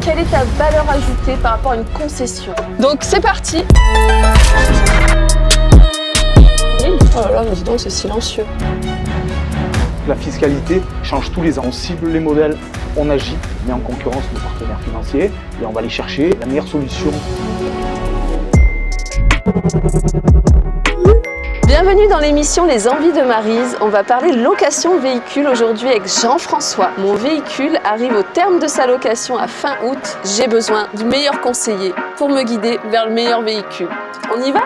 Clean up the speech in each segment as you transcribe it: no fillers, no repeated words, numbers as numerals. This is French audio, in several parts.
quelle est ta valeur ajoutée par rapport à une concession? Donc c'est parti. Oh là là, mais dis donc, c'est silencieux. La fiscalité change tous les ans. On cible les modèles, on agit, on met en concurrence nos partenaires financiers et on va aller chercher la meilleure solution. Bienvenue dans l'émission Les Envies de Maryse. On va parler location véhicule aujourd'hui avec Jean-François. Mon véhicule arrive au terme de sa location à fin août. J'ai besoin du meilleur conseiller pour me guider vers le meilleur véhicule. On y va ?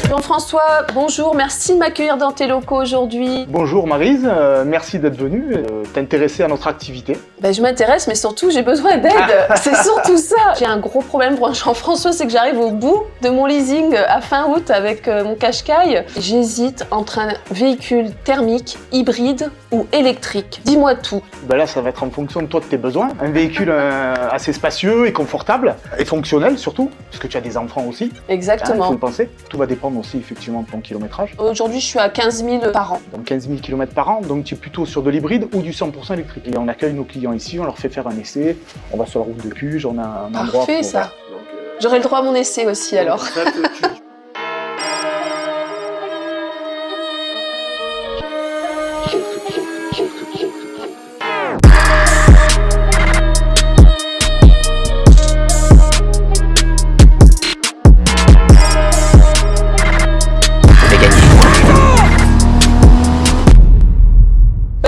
Jean-François, bonjour, merci de m'accueillir dans tes locaux aujourd'hui. Bonjour Maryse, merci d'être venue, t'intéresser à notre activité. Je m'intéresse, mais surtout j'ai besoin d'aide, c'est surtout ça. J'ai un gros problème pour Jean-François, c'est que j'arrive au bout de mon leasing à fin août avec mon Qashqai. J'hésite entre un véhicule thermique, hybride ou électrique. Dis-moi tout. Là, ça va être en fonction de toi, de tes besoins. Un véhicule assez spacieux et confortable, et fonctionnel surtout, parce que tu as des enfants aussi. Exactement. Faut le penser. Tout va dépendre aussi effectivement de ton kilométrage. Aujourd'hui, je suis à 15 000 par an. Donc 15 000 km par an, donc tu es plutôt sur de l'hybride ou du 100% électrique. Et on accueille nos clients ici, on leur fait faire un essai, on va sur la route de Cuges, on a un endroit Parfait, pour... ça. J'aurai le droit à mon essai aussi alors.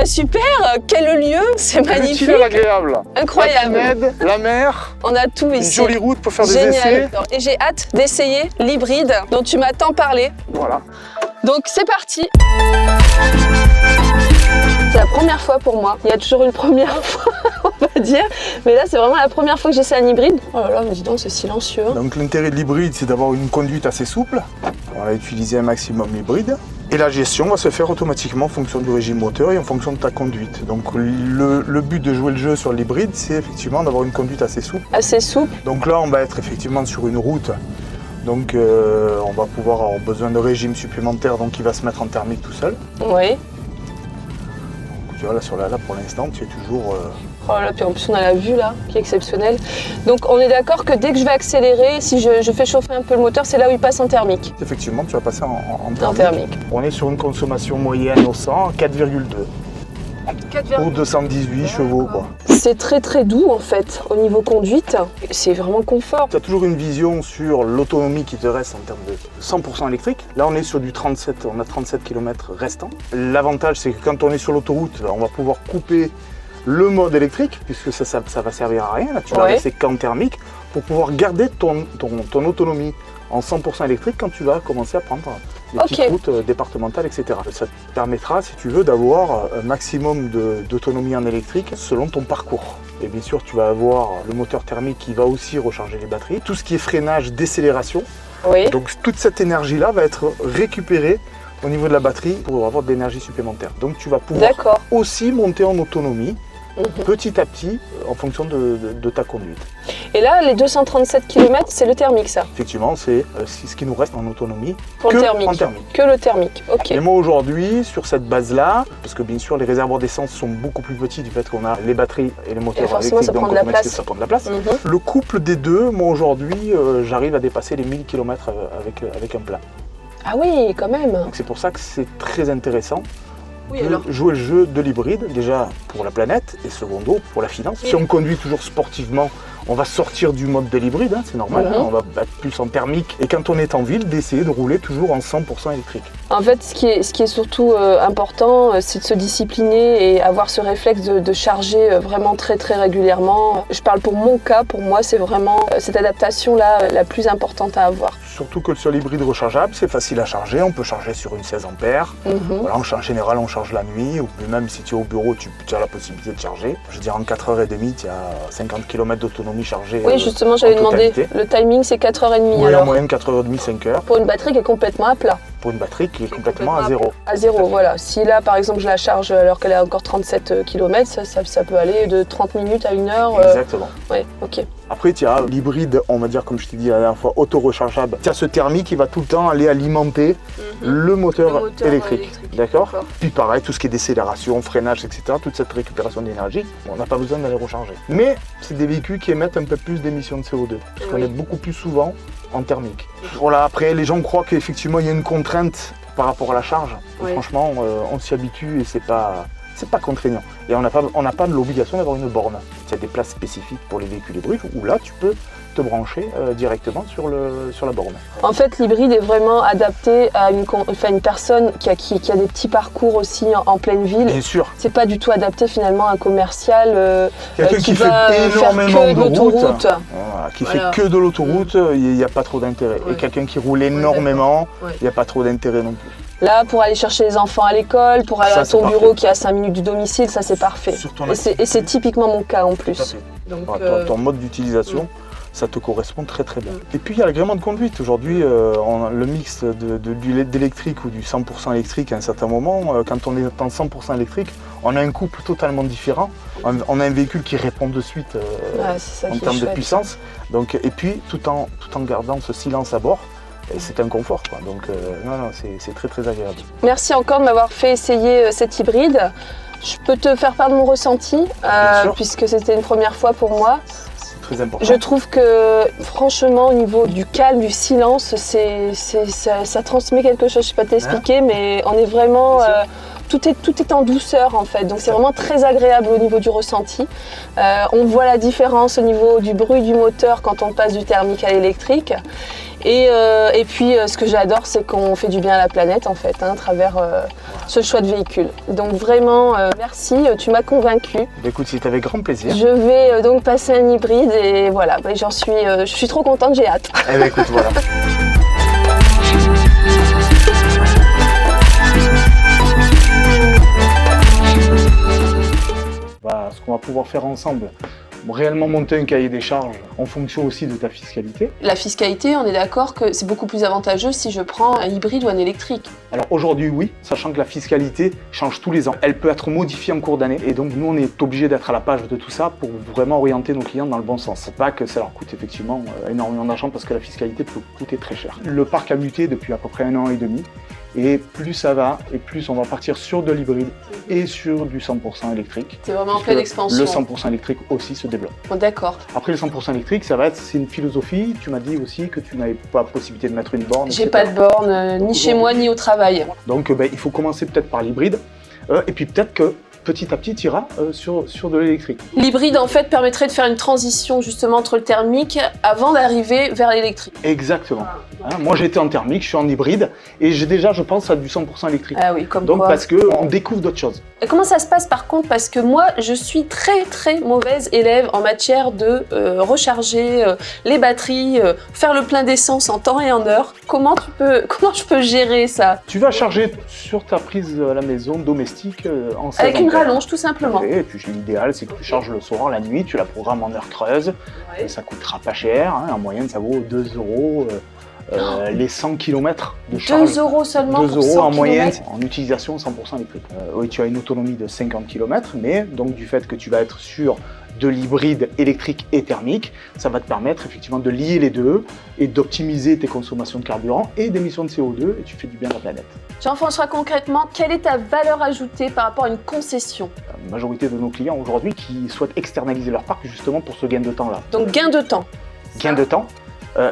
Super, quel lieu, c'est magnifique. C'est agréable. Incroyable. La pinède, la mer. On a tout ici. Une jolie route pour faire des Génial. essais. Et j'ai hâte d'essayer l'hybride dont tu m'as tant parlé. Voilà. Donc c'est parti. C'est la première fois pour moi. Il y a toujours une première fois, on va dire. Mais là, c'est vraiment la première fois que j'essaie un hybride. Oh là là, mais dis donc, c'est silencieux. Donc l'intérêt de l'hybride, c'est d'avoir une conduite assez souple. On va utiliser un maximum l'hybride. Et la gestion va se faire automatiquement en fonction du régime moteur et en fonction de ta conduite. Donc le but de jouer le jeu sur l'hybride, c'est effectivement d'avoir une conduite assez souple. Assez souple. Donc là, on va être effectivement sur une route. Donc on va pouvoir avoir besoin de régime supplémentaire, donc il va se mettre en thermique tout seul. Oui. Donc, tu vois, là pour l'instant, tu es toujours... Oh là, puis en plus on a la vue là, qui est exceptionnelle. Donc on est d'accord que dès que je vais accélérer, si je fais chauffer un peu le moteur, c'est là où il passe en thermique. Effectivement, tu vas passer en thermique. En thermique. On est sur une consommation moyenne au 100, 4,2. Pour 218 chevaux, quoi. C'est très très doux en fait, au niveau conduite. C'est vraiment confort. Tu as toujours une vision sur l'autonomie qui te reste en termes de 100% électrique. Là, on est sur du 37, on a 37 km restants. L'avantage, c'est que quand on est sur l'autoroute, on va pouvoir couper le mode électrique, puisque ça va servir à rien. Là, tu vas rester qu'en thermique pour pouvoir garder ton autonomie en 100% électrique quand tu vas commencer à prendre les petites routes départementales, etc. Ça te permettra, si tu veux, d'avoir un maximum d'autonomie en électrique selon ton parcours. Et bien sûr, tu vas avoir le moteur thermique qui va aussi recharger les batteries. Tout ce qui est freinage, décélération. Oui. Donc toute cette énergie-là va être récupérée au niveau de la batterie pour avoir de l'énergie supplémentaire. Donc tu vas pouvoir aussi monter en autonomie petit à petit en fonction de ta conduite. Et là, les 237 km, c'est le thermique ça? Effectivement, c'est ce qui nous reste en autonomie pour le thermique. En thermique. Que le thermique, ok. Et moi aujourd'hui, sur cette base-là, parce que bien sûr les réservoirs d'essence sont beaucoup plus petits du fait qu'on a les batteries et les moteurs électriques, ça prend de la place. Ça prend de la place. Le couple des deux, moi aujourd'hui, j'arrive à dépasser les 1000 km avec un plein. Ah oui, quand même. Donc c'est pour ça que c'est très intéressant. Oui, jouer le jeu de l'hybride, déjà pour la planète et secondo pour la finance. Si on conduit toujours sportivement, on va sortir du mode de l'hybride, c'est normal, on va être plus en thermique. Et quand on est en ville, d'essayer de rouler toujours en 100% électrique. En fait, ce qui est surtout important, c'est de se discipliner et avoir ce réflexe de charger vraiment très très régulièrement. Je parle pour mon cas, pour moi, c'est vraiment cette adaptation-là la plus importante à avoir. Surtout que sur l'hybride rechargeable, c'est facile à charger, on peut charger sur une 16 ampères. Voilà, en général, on charge la nuit, ou même si tu es au bureau, tu as la possibilité de charger. Je veux dire, en 4h30, tu as 50 km d'autonomie chargée. Oui, justement, j'avais demandé, le timing c'est 4h30 oui, alors. en moyenne 4h30, 5h. Pour une batterie qui est complètement à plat. pour une batterie qui est complètement à zéro. À zéro, voilà. Si là, par exemple, je la charge alors qu'elle a encore 37 km, ça peut aller de 30 minutes à 1 heure. Exactement. Ouais, ok. Après, tu as l'hybride, on va dire, comme je t'ai dit la dernière fois, auto-rechargeable. Tu as ce thermique qui va tout le temps aller alimenter le moteur électrique. D'accord. Puis pareil, tout ce qui est décélération, freinage, etc., toute cette récupération d'énergie, on n'a pas besoin d'aller recharger. Mais c'est des véhicules qui émettent un peu plus d'émissions de CO2, puisqu'on est beaucoup plus souvent en thermique. Voilà, après, les gens croient qu'effectivement, il y a une contrainte par rapport à la charge. Franchement, on s'y habitue et c'est pas contraignant. Et on n'a pas l'obligation d'avoir une borne. Il y a des places spécifiques pour les véhicules hybrides où là, tu peux te brancher directement sur la borne. En fait, l'hybride est vraiment adapté à une personne qui a des petits parcours aussi en pleine ville. Bien sûr. C'est pas du tout adapté finalement à un commercial qui fait énormément de route. Voilà, qui fait que de l'autoroute, il n'y a pas trop d'intérêt. Et quelqu'un qui roule énormément, il n'y a pas trop d'intérêt non plus. Là, pour aller chercher les enfants à l'école, pour aller à ton bureau qui est à 5 minutes du domicile, ça c'est parfait. Et c'est typiquement mon cas en plus. Donc, ton mode d'utilisation, ça te correspond très très bien. Et puis il y a l'agrément de conduite. Aujourd'hui, le mix d'électrique ou du 100% électrique à un certain moment, quand on est en 100% électrique, on a un couple totalement différent. On a un véhicule qui répond de suite en termes de puissance. Donc, et puis tout en gardant ce silence à bord. C'est un confort, quoi. Donc c'est très très agréable. Merci encore de m'avoir fait essayer cet hybride. Je peux te faire part de mon ressenti, puisque c'était une première fois pour moi. C'est très important. Je trouve que franchement au niveau du calme, du silence, ça transmet quelque chose, je ne sais pas t'expliquer, mais on est vraiment... Tout est en douceur en fait, donc c'est vraiment très agréable au niveau du ressenti. On voit la différence au niveau du bruit du moteur quand on passe du thermique à l'électrique. Et puis ce que j'adore, c'est qu'on fait du bien à la planète en fait, à travers ce choix de véhicule. Donc vraiment, merci, tu m'as convaincue. Écoute, c'est avec grand plaisir. Je vais donc passer un hybride et voilà, je suis trop contente, j'ai hâte. Eh bien écoute, voilà. Ce qu'on va pouvoir faire ensemble, réellement monter un cahier des charges en fonction aussi de ta fiscalité. La fiscalité, on est d'accord que c'est beaucoup plus avantageux si je prends un hybride ou un électrique. Alors aujourd'hui oui, sachant que la fiscalité change tous les ans. Elle peut être modifiée en cours d'année et donc nous on est obligé d'être à la page de tout ça pour vraiment orienter nos clients dans le bon sens. C'est pas que ça leur coûte effectivement énormément d'argent parce que la fiscalité peut coûter très cher. Le parc a muté depuis à peu près 1 an et demi. Et plus ça va, et plus on va partir sur de l'hybride et sur du 100% électrique. C'est vraiment en pleine expansion. Le 100% électrique aussi se développe. Oh, d'accord. Après le 100% électrique, c'est une philosophie. Tu m'as dit aussi que tu n'avais pas la possibilité de mettre une borne. J'ai pas de borne, ni chez moi, ni au travail. Donc il faut commencer peut-être par l'hybride, et puis peut-être que petit à petit, tu iras sur de l'électrique. L'hybride, en fait, permettrait de faire une transition justement entre le thermique avant d'arriver vers l'électrique. Exactement. Moi, j'étais en thermique, je suis en hybride, et je pense à du 100% électrique. Ah oui, comme donc, quoi. Parce qu'on découvre d'autres choses. Et comment ça se passe par contre? Parce que moi, je suis très très mauvaise élève en matière de recharger les batteries, faire le plein d'essence en temps et en heure. Comment je peux gérer ça? Tu vas charger sur ta prise à la maison domestique en 16 avec une ampères. rallonge, tout simplement. Et puis l'idéal, c'est que tu charges le soir, la nuit, tu la programmes en heure creuse. Ouais. Ça coûtera pas cher. En moyenne, ça vaut 2 €. Les 100 km de charge. 2 € seulement 2 € en moyenne en utilisation 100% électrique. Oui, tu as une autonomie de 50 km, mais donc du fait que tu vas être sur de l'hybride électrique et thermique, ça va te permettre effectivement de lier les deux et d'optimiser tes consommations de carburant et d'émissions de CO2 et tu fais du bien à la planète. Jean-François, concrètement, quelle est ta valeur ajoutée par rapport à une concession? La majorité de nos clients aujourd'hui qui souhaitent externaliser leur parc justement pour ce gain de temps-là. Donc gain de temps. Gain de temps.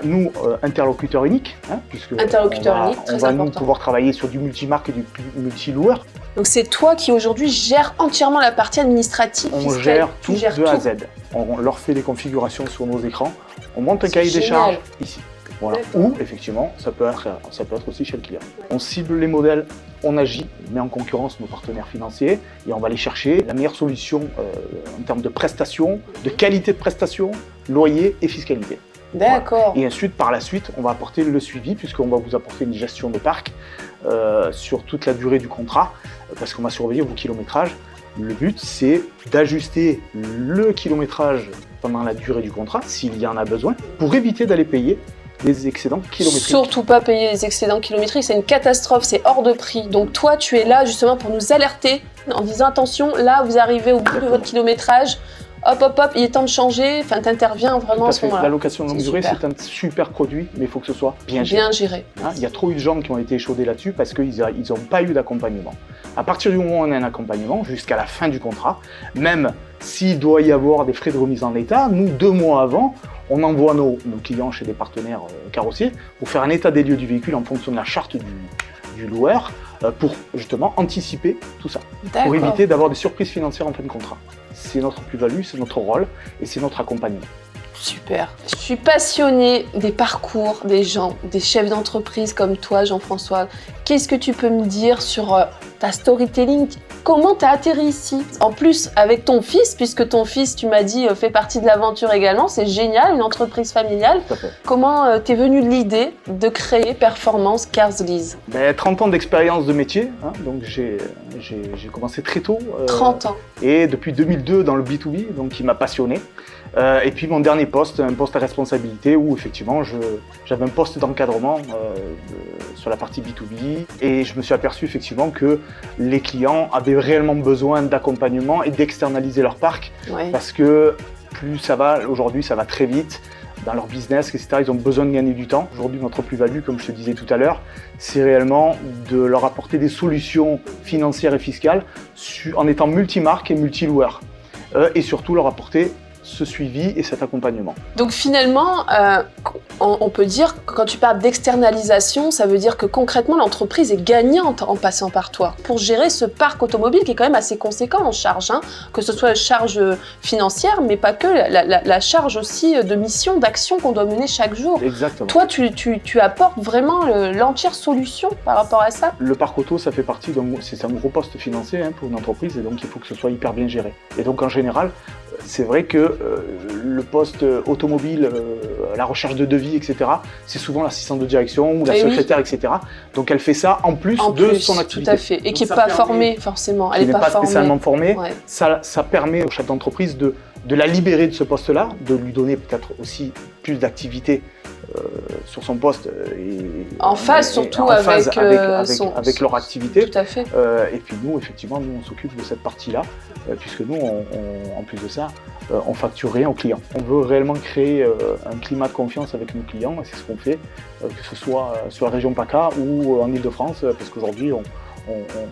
Nous, interlocuteur unique, puisque on va nous pouvoir travailler sur du multimarque et du multi-loueur. Donc c'est toi qui aujourd'hui gères entièrement la partie administrative. On gère tout de A à Z. On leur fait les configurations sur nos écrans. On monte un cahier des charges ici. Voilà. Ou effectivement, ça peut être aussi chez le client. On cible les modèles, on agit, on met en concurrence nos partenaires financiers et on va aller chercher la meilleure solution en termes de prestations, de qualité de prestation, loyer et fiscalité. D'accord. Voilà. Et ensuite, par la suite, on va apporter le suivi puisqu'on va vous apporter une gestion de parc sur toute la durée du contrat parce qu'on va surveiller vos kilométrages. Le but, c'est d'ajuster le kilométrage pendant la durée du contrat, s'il y en a besoin, pour éviter d'aller payer des excédents kilométriques. Surtout pas payer les excédents kilométriques, c'est une catastrophe, c'est hors de prix. Donc toi, tu es là justement pour nous alerter en disant attention, là vous arrivez au bout de votre kilométrage, hop hop hop, il est temps de changer, enfin t'interviens vraiment à ce moment-là. La location longue durée, super. c'est un super produit, mais il faut que ce soit bien Bien géré. géré. Hein, il y a trop eu de gens qui ont été échaudés là-dessus parce qu'ils n'ont pas eu d'accompagnement. À partir du moment où on a un accompagnement, jusqu'à la fin du contrat, même s'il doit y avoir des frais de remise en état, nous, 2 mois avant, on envoie nos clients chez des partenaires carrossiers pour faire un état des lieux du véhicule en fonction de la charte du loueur pour justement anticiper tout ça, pour éviter d'avoir des surprises financières en fin de contrat. C'est notre plus-value, c'est notre rôle et c'est notre accompagnement. Super. Je suis passionnée des parcours des gens, des chefs d'entreprise comme toi, Jean-François. Qu'est-ce que tu peux me dire sur ta storytelling? Comment tu as atterri ici? En plus, avec ton fils, puisque ton fils, tu m'as dit, fait partie de l'aventure également. C'est génial, une entreprise familiale. Tout à fait. Comment t'es venue l'idée de créer Performance Cars Lease? 30 ans d'expérience de métier, hein, donc j'ai commencé très tôt. 30 ans. Et depuis 2002 dans le B2B, donc qui m'a passionné. Et puis mon dernier poste, un poste à responsabilité où effectivement j'avais un poste d'encadrement sur la partie B2B et je me suis aperçu effectivement que les clients avaient réellement besoin d'accompagnement et d'externaliser leur parc parce que plus ça va, aujourd'hui ça va très vite dans leur business, etc. Ils ont besoin de gagner du temps. Aujourd'hui notre plus-value, comme je te disais tout à l'heure, c'est réellement de leur apporter des solutions financières et fiscales en étant multimarques et multi-loueurs et surtout leur apporter ce suivi et cet accompagnement. Donc finalement, on peut dire que quand tu parles d'externalisation, ça veut dire que concrètement l'entreprise est gagnante en passant par toi pour gérer ce parc automobile qui est quand même assez conséquent en charge, hein, que ce soit la charge financière, mais pas que, la charge aussi de mission, d'action qu'on doit mener chaque jour. Exactement. Toi, tu apportes vraiment l'entière solution par rapport à ça? Le parc auto, ça fait partie c'est un gros poste financier pour une entreprise et donc il faut que ce soit hyper bien géré. Et donc en général, c'est vrai que le poste automobile, la recherche de devis, etc., c'est souvent l'assistante de direction ou la secrétaire, etc. Donc elle fait ça en plus de son activité. Tout à fait. Et qui n'est pas formée forcément. Elle n'est pas spécialement formée. Ouais. Ça permet au chef d'entreprise de la libérer de ce poste-là, de lui donner peut-être aussi plus d'activité sur son poste et en phase surtout avec leur activité. Tout à fait. Et puis nous, effectivement, on s'occupe de cette partie-là, puisque nous, en plus de ça, on facture rien aux clients. On veut réellement créer un climat de confiance avec nos clients, et c'est ce qu'on fait, que ce soit sur la région PACA ou en Ile-de-France, parce qu'aujourd'hui,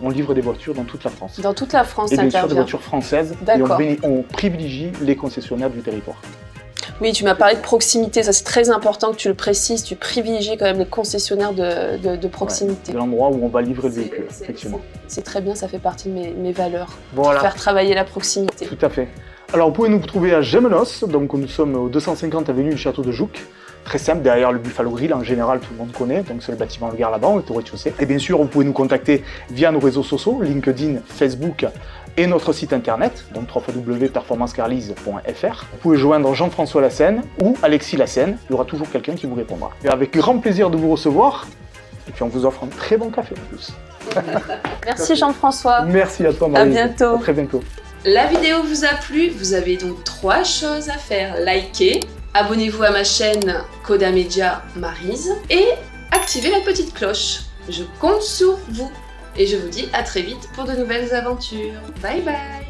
on livre des voitures dans toute la France. Dans toute la France, et bien sûr des voitures françaises, et on privilégie les concessionnaires du territoire. Oui, tu m'as parlé de proximité, ça c'est très important que tu le précises, tu privilégies quand même les concessionnaires de proximité. C'est l'endroit où on va livrer le véhicule, effectivement. C'est très bien, ça fait partie de mes valeurs, voilà. Faire travailler la proximité. Tout à fait. Alors vous pouvez nous trouver à Gémenos, donc nous sommes au 250 avenue du Château de Jouques. Très simple, derrière le Buffalo Grill, en général tout le monde connaît, donc c'est le bâtiment Le Gare là-bas, on est au rez-de-chaussée. Et bien sûr, vous pouvez nous contacter via nos réseaux sociaux, LinkedIn, Facebook et notre site internet, donc www.performancecarlease.fr. Vous pouvez joindre Jean-François Lassène ou Alexis Lassène, il y aura toujours quelqu'un qui vous répondra. Et avec grand plaisir de vous recevoir, et puis on vous offre un très bon café en plus. Merci Jean-François. Merci à toi Marie. À bientôt. À très bientôt. La vidéo vous a plu, vous avez donc 3 choses à faire. Liker, abonnez-vous à ma chaîne Coda Media Maryse et activez la petite cloche. Je compte sur vous et je vous dis à très vite pour de nouvelles aventures. Bye bye.